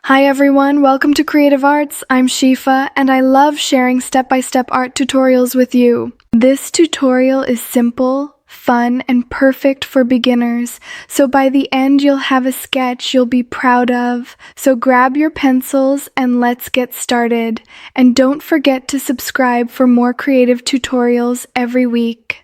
Hi everyone, welcome to Creative Arts. I'm Shifa and I love sharing step-by-step art tutorials with you. This tutorial is simple, fun, and perfect for beginners, so by the end you'll have a sketch you'll be proud of. So grab your pencils and let's get started. And don't forget to subscribe for more creative tutorials every week.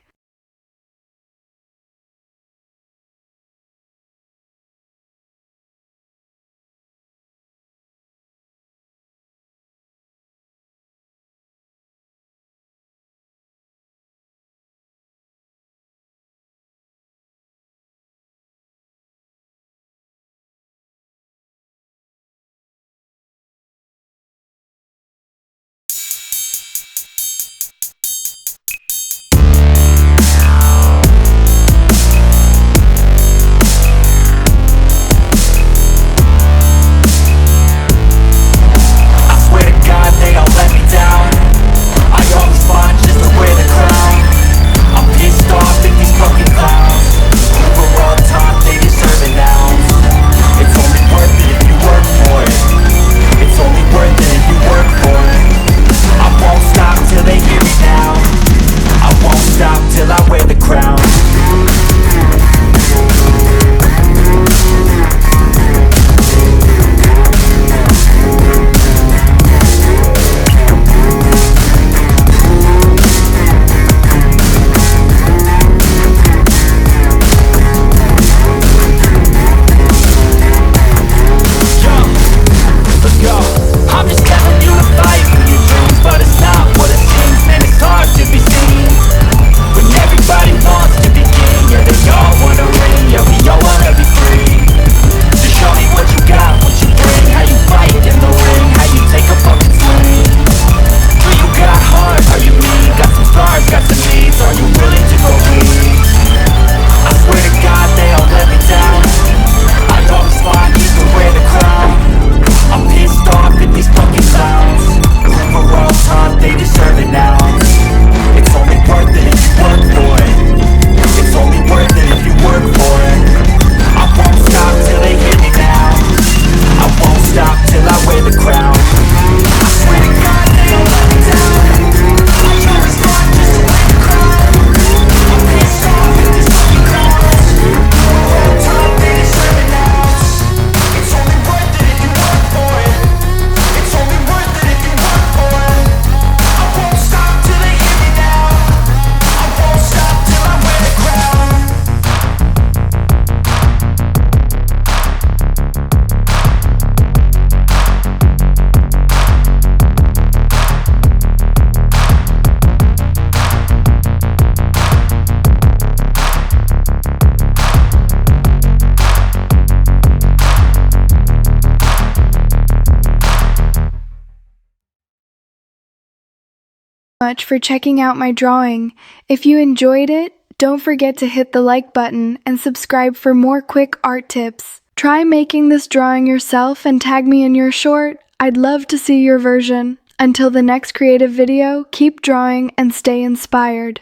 Much for checking out my drawing. If you enjoyed it, don't forget to hit the like button and subscribe for more quick art tips. Try making this drawing yourself and tag me in your short. I'd love to see your version. Until the next creative video, keep drawing and stay inspired.